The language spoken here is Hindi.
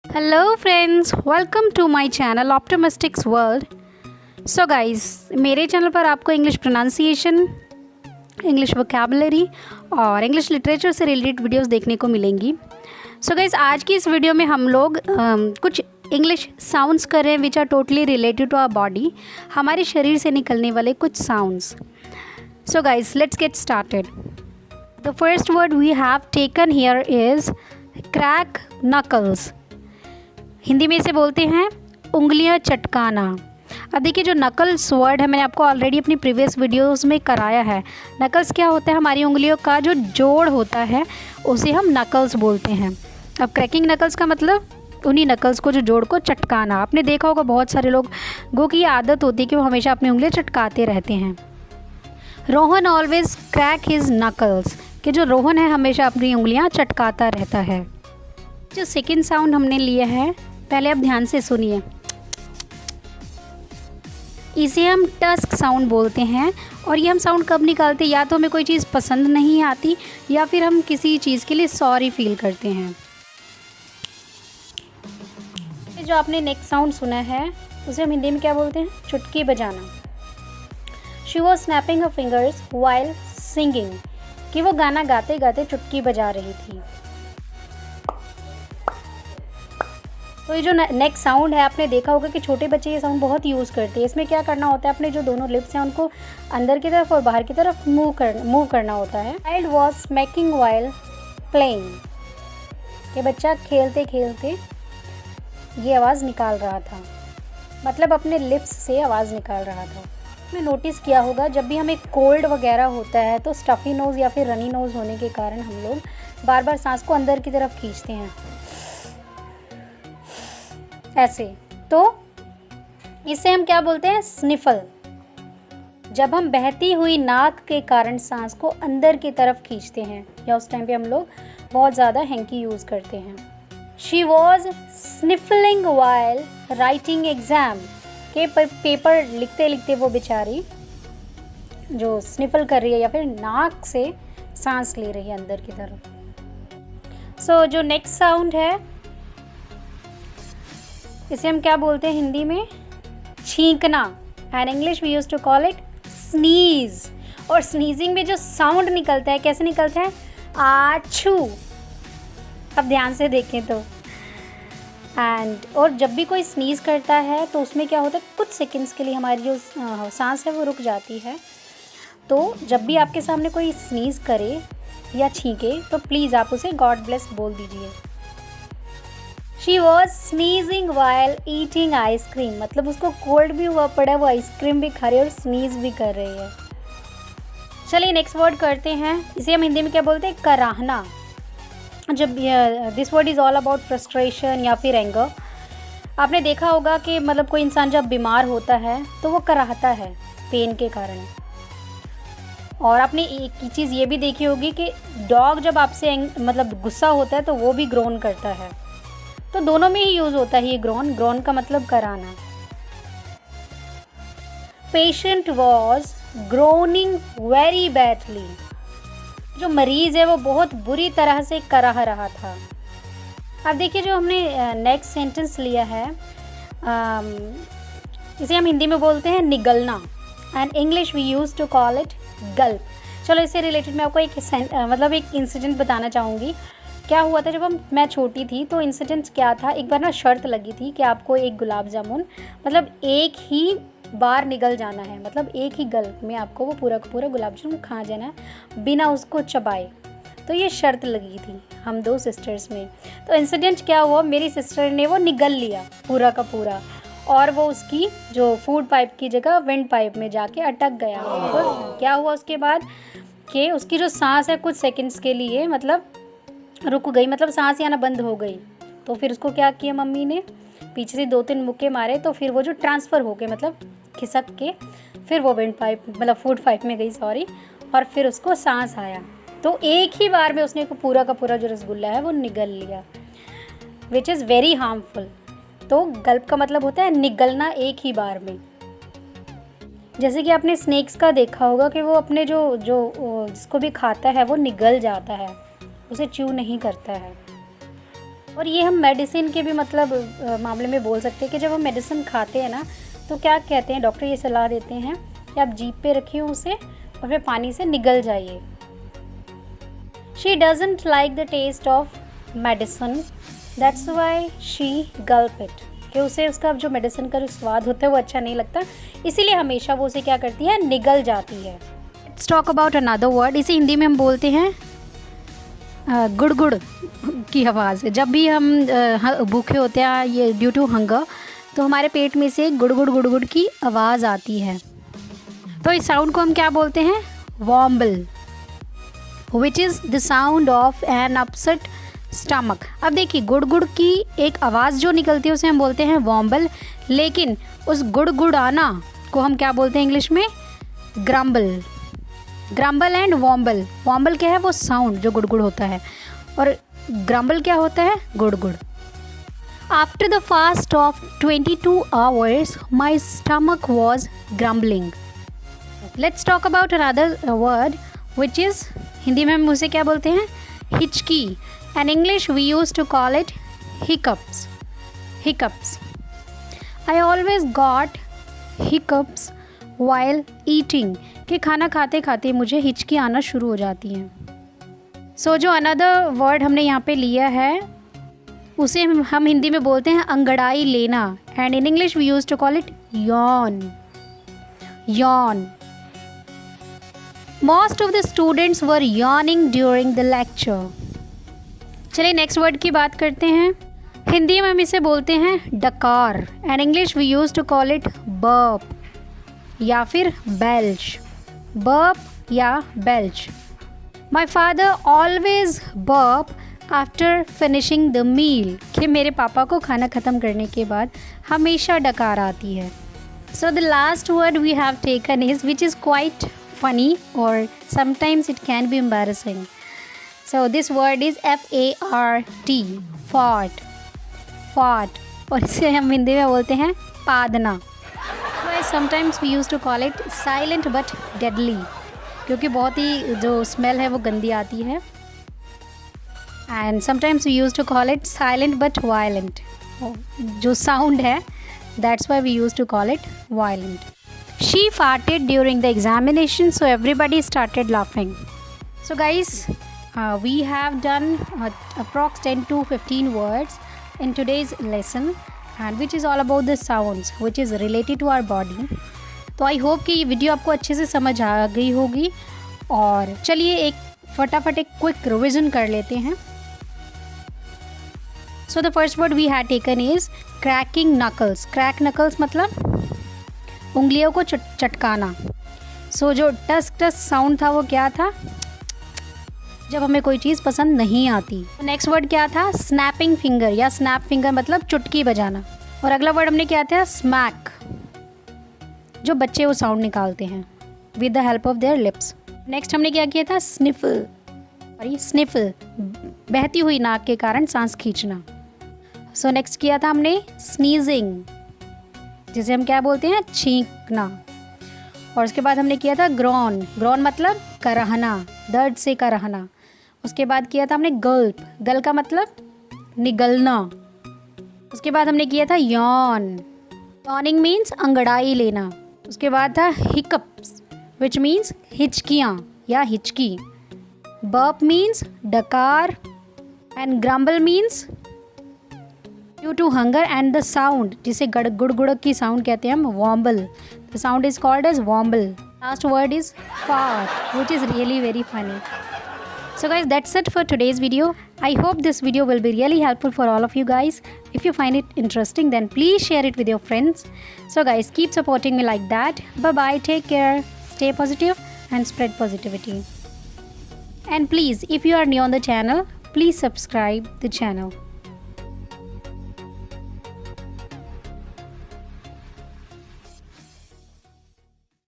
Hello friends, welcome to my channel optimistics world. So guys, मेरे चैनल पर आपको इंग्लिश प्रोनाउंसिएशन, इंग्लिश वोकैबुलरी और इंग्लिश लिटरेचर से रिलेटेड वीडियोस देखने को मिलेंगी। सो गाइस, आज की इस वीडियो में हम लोग कुछ इंग्लिश साउंड्स कर रहे हैं which are totally related to our body, हमारे शरीर से निकलने वाले कुछ sounds. So guys, let's get started. The first word we have taken here is crack knuckles. Hindi में इसे बोलते हैं उंगलियां चटकाना। अब देखिए, जो नकल्स वर्ड है मैंने आपको ऑलरेडी अपनी प्रीवियस वीडियोस में कराया है। नकल्स क्या होता है? हमारी उंगलियों का जो जोड़ होता है उसे हम नकल्स बोलते हैं। अब क्रैकिंग नकल्स का मतलब उन्हीं नकल्स को, जो जोड़ को चटकाना। आपने देखा होगा बहुत सारे लोगों की आदत होती है कि वो हमेशा अपनी उंगलियां चटकाते रहते हैं। Rohan always crack his knuckles, कि जो रोहन है हमेशा अपनी उंगलियां चटकाता रहता है। जो सेकेंड साउंड हमने लिया है, पहले आप ध्यान से सुनिए। इसे हम टस्क साउंड बोलते हैं। और ये हम साउंड कब निकालते हैं? या तो हमें कोई चीज़ पसंद नहीं आती, या फिर हम किसी चीज़ के लिए सॉरी फील करते हैं। जो आपने नेक्स्ट साउंड सुना है उसे हम हिंदी में क्या बोलते हैं? चुटकी बजाना। She was snapping her fingers while singing, कि वो गाना गाते गाते चुटकी बजा रही थी। तो ये जो नेक्स्ट साउंड है, आपने देखा होगा कि छोटे बच्चे ये साउंड बहुत यूज़ करते हैं। इसमें क्या करना होता है? अपने जो दोनों लिप्स हैं उनको अंदर की तरफ और बाहर की तरफ मूव करना होता है। Child was smacking while playing, कि बच्चा खेलते खेलते ये आवाज़ निकाल रहा था, मतलब अपने लिप्स से आवाज़ निकाल रहा था। आपने नोटिस किया होगा जब भी हमें कोल्ड वगैरह होता है तो स्टफ़ी नोज़ या फिर रनी नोज़ होने के कारण हम लोग बार बार सांस को अंदर की तरफ खींचते हैं, ऐसे। तो इसे हम क्या बोलते हैं? स्निफल। जब हम बहती हुई नाक के कारण सांस को अंदर की तरफ खींचते हैं, या उस टाइम पे हम लोग बहुत ज़्यादा हैंकी यूज़ करते हैं। She was sniffling while writing exam, के पेपर लिखते लिखते वो बेचारी जो स्निफल कर रही है या फिर नाक से सांस ले रही है अंदर की तरफ। सो जो नेक्स्ट साउंड है इसे हम क्या बोलते हैं हिंदी में? छींकना। And English we use to call it sneeze. और स्नीजिंग में जो साउंड निकलता है, कैसे निकलता है? आछू। अब ध्यान से देखें तो। और जब भी कोई स्नीज करता है तो उसमें क्या होता है? कुछ सेकंड्स के लिए हमारी जो सांस है वो रुक जाती है। तो जब भी आपके सामने कोई स्नीज करे या छींके तो प्लीज़ आप उसे गॉड ब्लेस बोल दीजिए। She was sneezing while eating ice cream, मतलब उसको कोल्ड भी हुआ पड़ा है, वो आइसक्रीम भी खा रही है और स्नीज भी कर रही है। चलिए नेक्स्ट वर्ड करते हैं। इसे हम हिंदी में क्या बोलते हैं? कराहना। जब this word is all about frustration या फिर एंगर। आपने देखा होगा कि मतलब कोई इंसान जब बीमार होता है तो वो कराहता है पेन के कारण। और आपने एक चीज़ ये भी देखी होगी कि डॉग जब आपसे मतलब गुस्सा होता है तो वो भी ग्रोन करता है। तो दोनों में ही यूज़ होता है ये ग्रोन। ग्रोन का मतलब कराना। Patient was groaning very badly, जो मरीज़ है वो बहुत बुरी तरह से कराह रहा था। अब देखिए, जो हमने नेक्स्ट सेंटेंस लिया है इसे हम हिंदी में बोलते हैं निगलना। And English we use to call it gulp. चलो, इससे रिलेटेड मैं आपको एक इंसिडेंट बताना चाहूँगी। क्या हुआ था जब मैं छोटी थी, तो इंसिडेंट क्या था? एक बार ना शर्त लगी थी कि आपको एक गुलाब जामुन मतलब एक ही बार निगल जाना है, मतलब एक ही गल्प में आपको वो पूरा का पूरा गुलाब जामुन खा जाना है बिना उसको चबाए। तो ये शर्त लगी थी हम दो सिस्टर्स में। तो इंसिडेंट क्या हुआ? मेरी सिस्टर ने वो निगल लिया पूरा का पूरा, और वो उसकी जो फूड पाइप की जगह विंड पाइप में जाके अटक गया। तो क्या हुआ उसके बाद कि उसकी जो सांस है कुछ सेकेंड्स के लिए मतलब रुक गई, मतलब सांस ही आना बंद हो गई। तो फिर उसको क्या किया मम्मी ने? पीछे से 2-3 मुक्के मारे, तो फिर वो जो ट्रांसफ़र हो गए मतलब खिसक के फिर वो विंड पाइप मतलब फूड पाइप में गई, सॉरी, और फिर उसको सांस आया। तो एक ही बार में उसने पूरा का पूरा जो रसगुल्ला है वो निगल लिया, विच इज़ वेरी हार्मफुल। तो गल्प का मतलब होता है निगलना एक ही बार में। जैसे कि आपने स्नेक्स का देखा होगा कि वो अपने जो जिसको भी खाता है वो निगल जाता है, उसे च्यू नहीं करता है। और ये हम मेडिसिन के भी मतलब मामले में बोल सकते हैं कि जब हम मेडिसिन खाते हैं ना तो क्या कहते हैं, डॉक्टर ये सलाह देते हैं कि आप जीभ पे रखिए उसे और फिर पानी से निगल जाइए। She doesn't like the taste of medicine that's why she gulp it, कि उसे उसका जो मेडिसिन का जो स्वाद होता है वो अच्छा नहीं लगता, इसीलिए हमेशा वो उसे क्या करती है, निगल जाती है। Let's talk about another word. इसे हिंदी में हम बोलते हैं गुड़गुड़ की आवाज़। जब भी हम भूखे होते हैं ये ड्यू टू हंगर, तो हमारे पेट में से गुड़गुड़ गुड़गुड़ की आवाज़ आती है। तो इस साउंड को हम क्या बोलते हैं, wamble, which is the sound of an upset stomach. अब देखिए गुड़गुड़ की एक आवाज़ जो निकलती है उसे हम बोलते हैं वॉम्बल, लेकिन उस गुड़गुड़ाना को हम क्या बोलते हैं इंग्लिश में, grumble. Grumble and wamble. Wamble क्या है, वो साउंड जो गुड़गुड़ होता है, और ग्रम्बल क्या होता है, गुड़गुड़। After the fast of 22 hours my stomach was grumbling. Let's talk about another word which is, Hindi में हम उसे क्या बोलते हैं, हिचकी। In English we used to call it hiccups. Hiccups. I always got hiccups while eating. कि खाना खाते खाते मुझे हिचकी आना शुरू हो जाती हैं। So जो another word हमने यहाँ पे लिया है उसे हम हिंदी में बोलते हैं अंगड़ाई लेना, and in English we used to call it yawn. Yawn. Most of the students were yawning during the lecture. चलिए नेक्स्ट वर्ड की बात करते हैं। हिंदी में हम इसे बोलते हैं डकार, and English we use to call it burp या फिर बेल्च। बर्प या belch. My father always burp after finishing the meal, कि मेरे पापा को खाना ख़त्म करने के बाद हमेशा डकार आती है। So the last word we have taken is, which is quite funny और sometimes it can be embarrassing. So this word is F-A-R-T, fart, fart, और इसे हम हिंदी में बोलते हैं पादना। Sometimes we used to call it silent but deadly, क्योंकि बहुत ही जो स्मेल है वो गंदी आती है। And sometimes we used to call it silent but violent, जो साउंड है that's why we used to call it violent. She farted during the examination, so everybody started laughing. So guys, we have done approx 10 to 15 words in today's lesson, and which is all about the sounds which is related to our body. तो आई होप कि ये वीडियो आपको अच्छे से समझ आ गई होगी, और चलिए एक फटाफट एक क्विक रिविजन कर लेते हैं। So the first word we had taken is cracking knuckles. Crack knuckles मतलब उंगलियों को चटकाना। सो जो टस टस साउंड था वो क्या था, जब हमें कोई चीज़ पसंद नहीं आती। नेक्स्ट वर्ड क्या था, स्नैपिंग फिंगर या स्नैप फिंगर मतलब चुटकी बजाना। और अगला वर्ड हमने क्या था, स्मैक, जो बच्चे वो साउंड निकालते हैं with the help of their lips. Next हमने क्या किया था, स्निफल, सॉरी स्निफल, बहती हुई नाक के कारण सांस खींचना। सो नेक्स्ट किया था हमने स्नीजिंग, जिसे हम क्या बोलते हैं, छींकना। और उसके बाद हमने किया था ग्रॉन। ग्रॉन मतलब करहना, दर्द से करहना। उसके बाद किया था हमने गल्प, गल का मतलब निगलना। उसके बाद हमने किया था यॉन, यॉनिंग मीन्स अंगड़ाई लेना। उसके बाद था हिकअप्स विच मीन्स हिचकियाँ या हिचकी। बर्प मीन्स डकार, and grumble means due to hunger, and the sound जिसे गुड़ की साउंड कहते हैं हम, wamble. The sound is called as wamble. Last word is fart, which is really very funny. So guys, that's it for today's video. I hope this video will be really helpful for all of you guys. If you find it interesting, then please share it with your friends. So guys, keep supporting me like that. Bye bye, take care, stay positive and spread positivity. And please, if you are new on the channel, please subscribe the channel.